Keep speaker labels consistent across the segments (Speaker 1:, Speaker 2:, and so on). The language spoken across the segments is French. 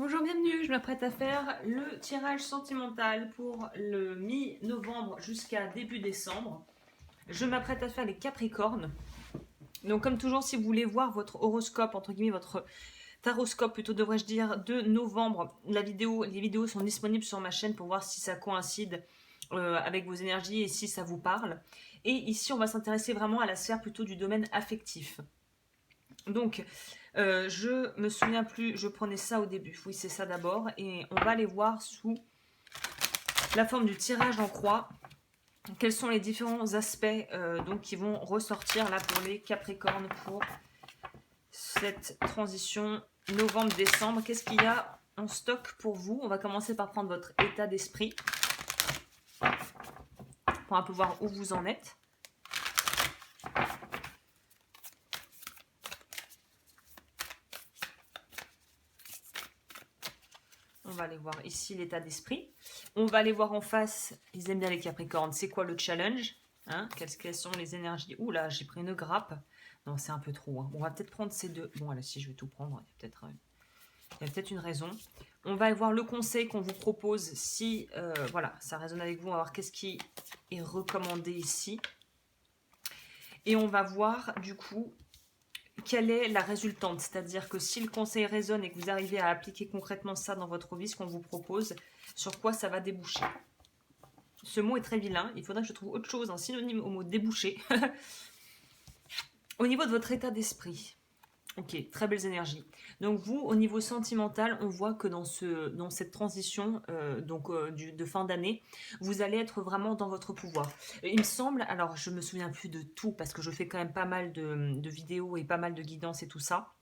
Speaker 1: Bonjour, bienvenue, je m'apprête à faire le tirage sentimental pour le mi-novembre jusqu'à début décembre. Je m'apprête à faire les Capricornes. Donc comme toujours, si vous voulez voir votre horoscope, entre guillemets votre taroscope plutôt devrais-je dire, de novembre, les vidéos sont disponibles sur ma chaîne pour voir si ça coïncide avec vos énergies et si ça vous parle. Et ici, on va s'intéresser vraiment à la sphère plutôt du domaine affectif. Donc, je me souviens plus, je prenais ça au début. Oui, c'est ça d'abord. Et on va aller voir sous la forme du tirage en croix. Quels sont les différents aspects donc, qui vont ressortir là pour les Capricornes pour cette transition novembre-décembre. Qu'est-ce qu'il y a en stock pour vous? On va commencer par prendre votre état d'esprit pour un peu voir où vous en êtes. On va aller voir ici l'état d'esprit. On va aller voir en face, ils aiment bien les Capricornes, c'est quoi le challenge, hein? Quelles sont les énergies? Ouh là, j'ai pris une grappe. Non, c'est un peu trop. Hein. Bon, on va peut-être prendre ces deux. Bon, là, si je vais tout prendre, il y a peut-être une raison. On va aller voir le conseil qu'on vous propose si voilà, ça résonne avec vous. On va voir qu'est-ce qui est recommandé ici. Et on va voir du coup quelle est la résultante. C'est-à-dire que si le conseil résonne et que vous arrivez à appliquer concrètement ça dans votre vie, ce qu'on vous propose, sur quoi ça va déboucher. Ce mot est très vilain. Il faudrait que je trouve autre chose, un synonyme au mot déboucher. Au niveau de votre état d'esprit. Ok, très belles énergies. Donc vous, au niveau sentimental, on voit que dans cette transition de fin d'année, vous allez être vraiment dans votre pouvoir. Il me semble, alors je me souviens plus de tout parce que je fais quand même pas mal de vidéos et pas mal de guidances et tout ça.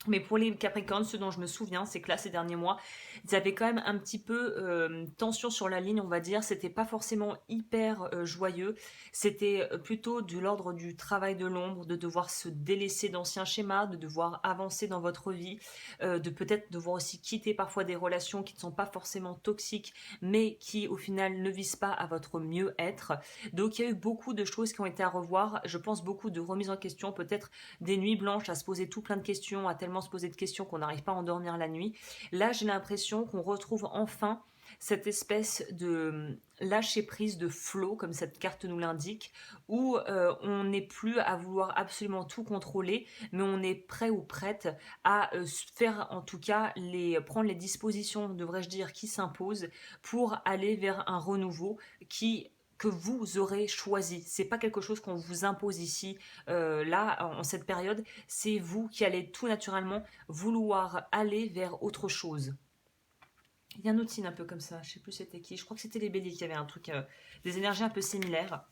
Speaker 1: Mais pour les Capricornes, ce dont je me souviens, c'est que là, ces derniers mois, ils avaient quand même un petit peu tension sur la ligne, on va dire. C'était pas forcément hyper joyeux. C'était plutôt de l'ordre du travail de l'ombre, de devoir se délaisser d'anciens schémas, de devoir avancer dans votre vie, de peut-être devoir aussi quitter parfois des relations qui ne sont pas forcément toxiques, mais qui au final ne visent pas à votre mieux-être. Donc il y a eu beaucoup de choses qui ont été à revoir. Je pense beaucoup de remises en question, peut-être des nuits blanches à se poser tout plein de questions, à tellement se poser de questions qu'on n'arrive pas à endormir la nuit. Là, j'ai l'impression qu'on retrouve enfin cette espèce de lâcher prise de flow, comme cette carte nous l'indique, où on n'est plus à vouloir absolument tout contrôler, mais on est prêt ou prête à faire en tout cas prendre les dispositions, devrais-je dire, qui s'imposent pour aller vers un renouveau que vous aurez choisi. C'est pas quelque chose qu'on vous impose ici, là, en cette période. C'est vous qui allez tout naturellement vouloir aller vers autre chose. Il y a un autre signe un peu comme ça. Je sais plus c'était qui. Je crois que c'était les béliers qui avaient un truc, des énergies un peu similaires.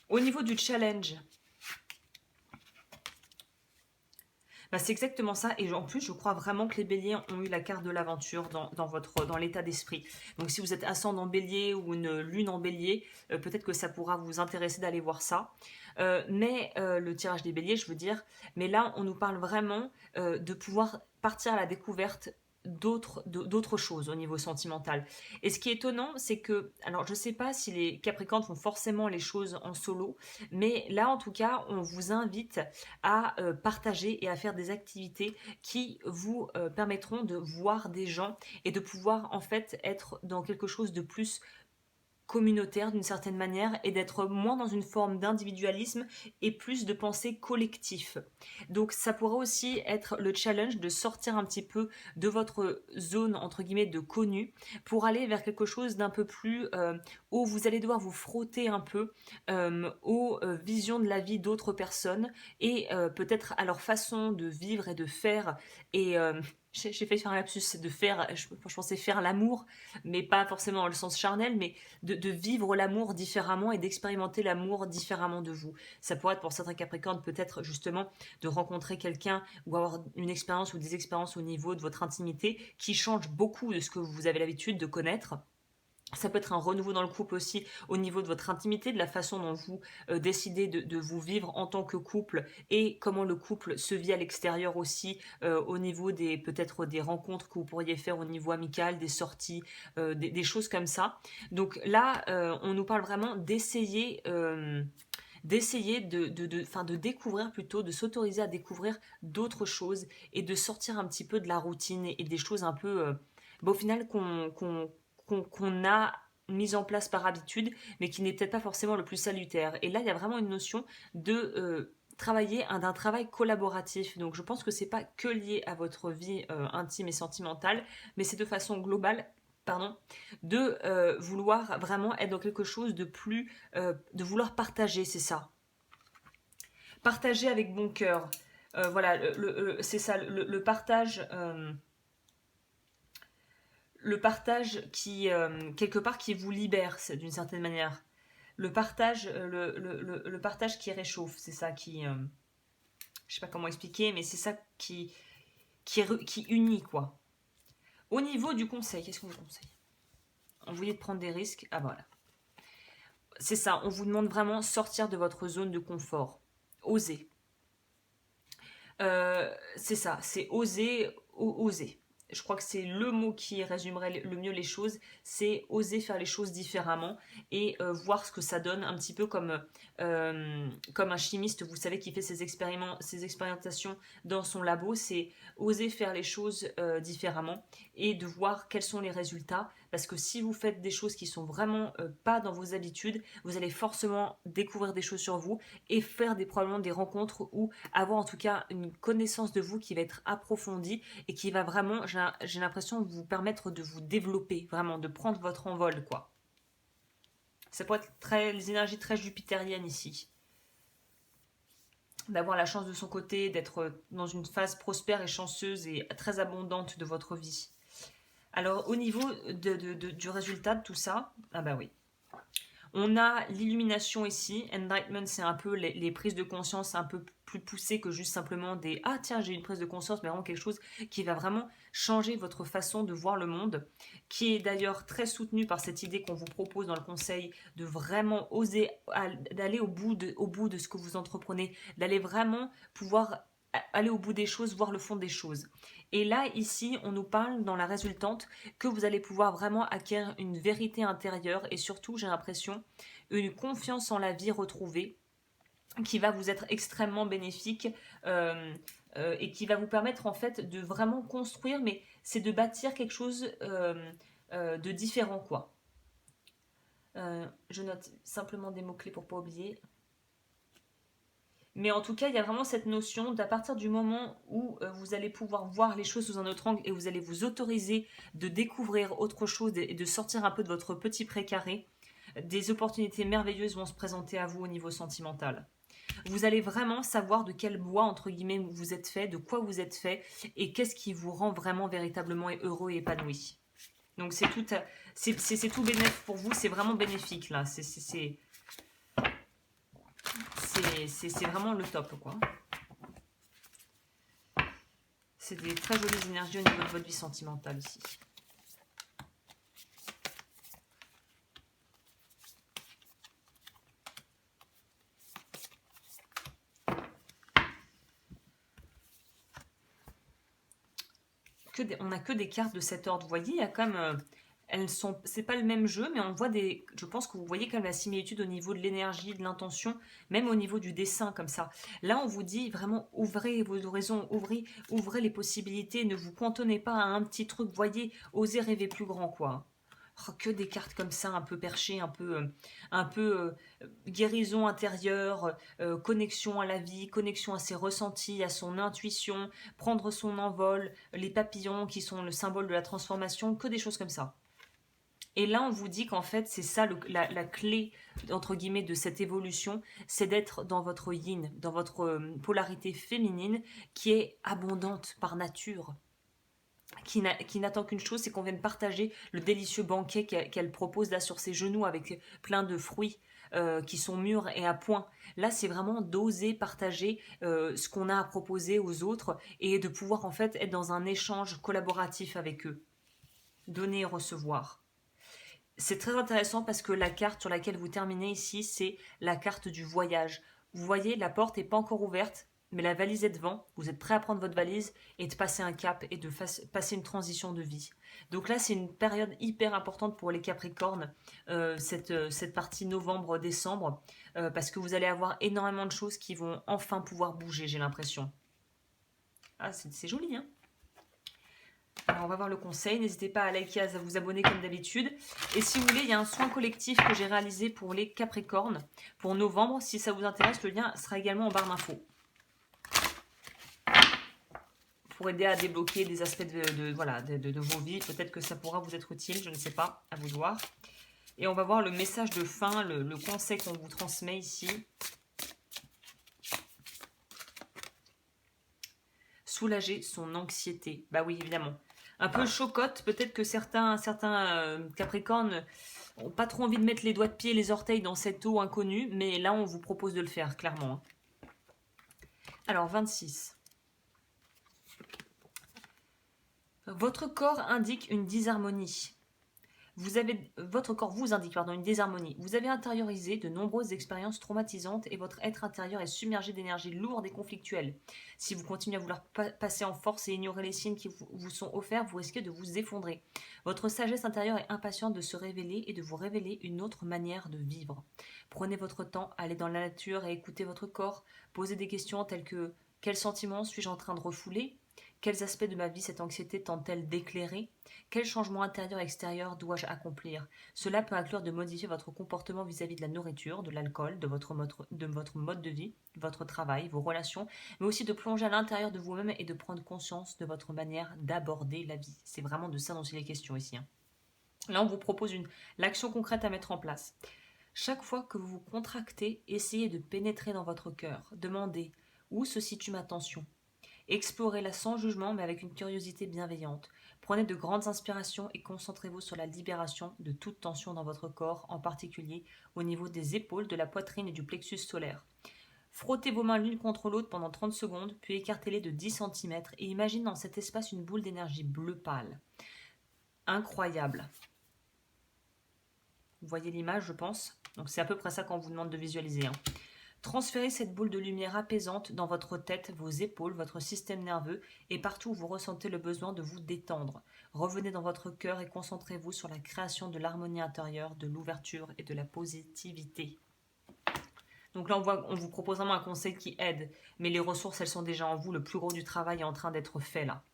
Speaker 1: Au niveau du challenge, bah, c'est exactement ça. Et en plus, je crois vraiment que les béliers ont eu la carte de l'aventure dans l'état d'esprit. Donc, si vous êtes ascendant bélier ou une lune en bélier, peut-être que ça pourra vous intéresser d'aller voir ça. Le tirage des béliers, je veux dire. Mais là, on nous parle vraiment de pouvoir partir à la découverte d'autres choses au niveau sentimental. Et ce qui est étonnant, c'est que, alors je sais pas si les Capricornes font forcément les choses en solo, mais là en tout cas, on vous invite à partager et à faire des activités qui vous permettront de voir des gens et de pouvoir en fait être dans quelque chose de plus communautaire d'une certaine manière et d'être moins dans une forme d'individualisme et plus de pensée collectif. Donc ça pourrait aussi être le challenge de sortir un petit peu de votre zone entre guillemets de connu pour aller vers quelque chose d'un peu plus où vous allez devoir vous frotter un peu aux visions de la vie d'autres personnes et peut-être à leur façon de vivre et de faire et j'ai failli faire un lapsus, c'est de faire, je pensais faire l'amour, mais pas forcément dans le sens charnel, mais de vivre l'amour différemment et d'expérimenter l'amour différemment de vous. Ça pourrait être pour certains Capricornes peut-être justement de rencontrer quelqu'un ou avoir une expérience ou des expériences au niveau de votre intimité qui changent beaucoup de ce que vous avez l'habitude de connaître. Ça peut être un renouveau dans le couple aussi au niveau de votre intimité, de la façon dont vous décidez de vous vivre en tant que couple et comment le couple se vit à l'extérieur aussi au niveau peut-être des rencontres que vous pourriez faire au niveau amical, des sorties, des choses comme ça. Donc là, on nous parle vraiment d'essayer d'essayer de découvrir plutôt, de s'autoriser à découvrir d'autres choses et de sortir un petit peu de la routine et des choses un peu, au final, qu'on a mise en place par habitude, mais qui n'est peut-être pas forcément le plus salutaire. Et là, il y a vraiment une notion de travailler d'un travail collaboratif. Donc, je pense que c'est pas que lié à votre vie intime et sentimentale, mais c'est de façon globale, pardon, de vouloir vraiment être dans quelque chose de plus, de vouloir partager, c'est ça. Partager avec bon cœur. Voilà, c'est ça, le partage qui, quelque part, qui vous libère, d'une certaine manière. Le partage qui réchauffe, c'est ça qui, je sais pas comment expliquer, mais c'est ça qui unit, quoi. Au niveau du conseil, qu'est-ce qu'on vous conseille? On vous dit de prendre des risques, ah voilà. C'est ça, on vous demande vraiment sortir de votre zone de confort. Oser. C'est ça, c'est oser, oser. Je crois que c'est le mot qui résumerait le mieux les choses, c'est oser faire les choses différemment et voir ce que ça donne, un petit peu comme un chimiste, vous savez, qui fait ses expérimentations dans son labo, c'est oser faire les choses différemment et de voir quels sont les résultats, parce que si vous faites des choses qui sont vraiment pas dans vos habitudes, vous allez forcément découvrir des choses sur vous et faire probablement des rencontres ou avoir en tout cas une connaissance de vous qui va être approfondie et qui va vraiment, j'ai l'impression, vous permettre de vous développer, vraiment, de prendre votre envol, quoi. Ça peut être les énergies très jupitériennes ici. D'avoir la chance de son côté, d'être dans une phase prospère et chanceuse et très abondante de votre vie. Alors, au niveau du résultat de tout ça, ah bah oui. On a l'illumination ici. Enlightenment, c'est un peu les prises de conscience un peu plus poussées que juste simplement des « Ah tiens, j'ai une prise de conscience », mais vraiment quelque chose qui va vraiment changer votre façon de voir le monde, qui est d'ailleurs très soutenu par cette idée qu'on vous propose dans le conseil de vraiment oser d'aller au bout de ce que vous entreprenez, d'aller vraiment pouvoir aller au bout des choses, voir le fond des choses. Et là, ici, on nous parle dans la résultante que vous allez pouvoir vraiment acquérir une vérité intérieure et surtout, j'ai l'impression, une confiance en la vie retrouvée qui va vous être extrêmement bénéfique et qui va vous permettre en fait de vraiment construire, mais c'est de bâtir quelque chose de différent, quoi. Je note simplement des mots-clés pour ne pas oublier. Mais en tout cas, il y a vraiment cette notion d'à partir du moment où vous allez pouvoir voir les choses sous un autre angle et vous allez vous autoriser de découvrir autre chose et de sortir un peu de votre petit précaré, des opportunités merveilleuses vont se présenter à vous au niveau sentimental. Vous allez vraiment savoir de quel bois, entre guillemets, vous êtes fait, de quoi vous êtes fait et qu'est-ce qui vous rend vraiment véritablement heureux et épanoui. Donc c'est tout bénéfique pour vous, c'est vraiment bénéfique là. C'est vraiment le top, quoi. C'est des très jolies énergies au niveau de votre vie sentimentale ici. On n'a que des cartes de cet ordre. Vous voyez, il y a quand même... c'est pas le même jeu, mais on voit je pense que vous voyez quand même la similitude au niveau de l'énergie, de l'intention, même au niveau du dessin comme ça. Là, on vous dit vraiment ouvrez vos horizons, ouvrez les possibilités, ne vous cantonnez pas à un petit truc, voyez, osez rêver plus grand, quoi. Oh, que des cartes comme ça, un peu perchées, un peu guérison intérieure, connexion à la vie, connexion à ses ressentis, à son intuition, prendre son envol, les papillons qui sont le symbole de la transformation, que des choses comme ça. Et là, on vous dit qu'en fait, c'est ça la clé, entre guillemets, de cette évolution, c'est d'être dans votre yin, dans votre polarité féminine, qui est abondante par nature, qui n'attend qu'une chose, c'est qu'on vienne partager le délicieux banquet qu'elle propose là sur ses genoux avec plein de fruits qui sont mûrs et à point. Là, c'est vraiment d'oser partager ce qu'on a à proposer aux autres et de pouvoir en fait être dans un échange collaboratif avec eux. Donner et recevoir. C'est très intéressant parce que la carte sur laquelle vous terminez ici, c'est la carte du voyage. Vous voyez, la porte n'est pas encore ouverte, mais la valise est devant. Vous êtes prêt à prendre votre valise et de passer un cap et de passer une transition de vie. Donc là, c'est une période hyper importante pour les Capricornes, cette partie novembre-décembre, parce que vous allez avoir énormément de choses qui vont enfin pouvoir bouger, j'ai l'impression. Ah, c'est joli, hein? Alors, on va voir le conseil. N'hésitez pas à liker, à vous abonner comme d'habitude. Et si vous voulez, il y a un soin collectif que j'ai réalisé pour les Capricornes pour novembre. Si ça vous intéresse, le lien sera également en barre d'infos. Pour aider à débloquer des aspects de vos vies. Peut-être que ça pourra vous être utile, je ne sais pas, à vous de voir. Et on va voir le message de fin, le conseil qu'on vous transmet ici. Soulager son anxiété. Bah oui, évidemment. Un peu chocotte, peut-être que certains Capricornes n'ont pas trop envie de mettre les doigts de pied et les orteils dans cette eau inconnue, mais là, on vous propose de le faire, clairement. Alors, 26. Votre corps indique une disharmonie. Votre corps vous indique une désharmonie. Vous avez intériorisé de nombreuses expériences traumatisantes et votre être intérieur est submergé d'énergie lourde et conflictuelle. Si vous continuez à vouloir passer en force et ignorer les signes qui vous sont offerts, vous risquez de vous effondrer. Votre sagesse intérieure est impatiente de se révéler et de vous révéler une autre manière de vivre. Prenez votre temps, allez dans la nature et écoutez votre corps. Posez des questions telles que: quels sentiments suis-je en train de refouler? Quels aspects de ma vie cette anxiété tente-t-elle d'éclairer? Quel changement intérieur et extérieur dois-je accomplir? Cela peut inclure de modifier votre comportement vis-à-vis de la nourriture, de l'alcool, de votre mode de vie, votre travail, vos relations, mais aussi de plonger à l'intérieur de vous-même et de prendre conscience de votre manière d'aborder la vie. C'est vraiment de ça dont il est question ici. Là, on vous propose l'action concrète à mettre en place. Chaque fois que vous vous contractez, essayez de pénétrer dans votre cœur. Demandez: où se situe ma tension? Explorez-la sans jugement, mais avec une curiosité bienveillante. Prenez de grandes inspirations et concentrez-vous sur la libération de toute tension dans votre corps, en particulier au niveau des épaules, de la poitrine et du plexus solaire. Frottez vos mains l'une contre l'autre pendant 30 secondes, puis écartez-les de 10 cm et imaginez dans cet espace une boule d'énergie bleu pâle. Incroyable. Vous voyez l'image, je pense. Donc c'est à peu près ça qu'on vous demande de visualiser. Transférez cette boule de lumière apaisante dans votre tête, vos épaules, votre système nerveux et partout où vous ressentez le besoin de vous détendre. Revenez dans votre cœur et concentrez-vous sur la création de l'harmonie intérieure, de l'ouverture et de la positivité. Donc là, on vous propose vraiment un conseil qui aide, mais les ressources, elles sont déjà en vous. Le plus gros du travail est en train d'être fait là.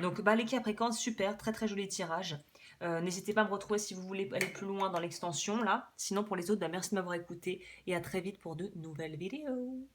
Speaker 1: Donc les Capricornes, super, très très joli tirage. N'hésitez pas à me retrouver si vous voulez aller plus loin dans l'extension là. Sinon pour les autres, merci de m'avoir écouté et à très vite pour de nouvelles vidéos.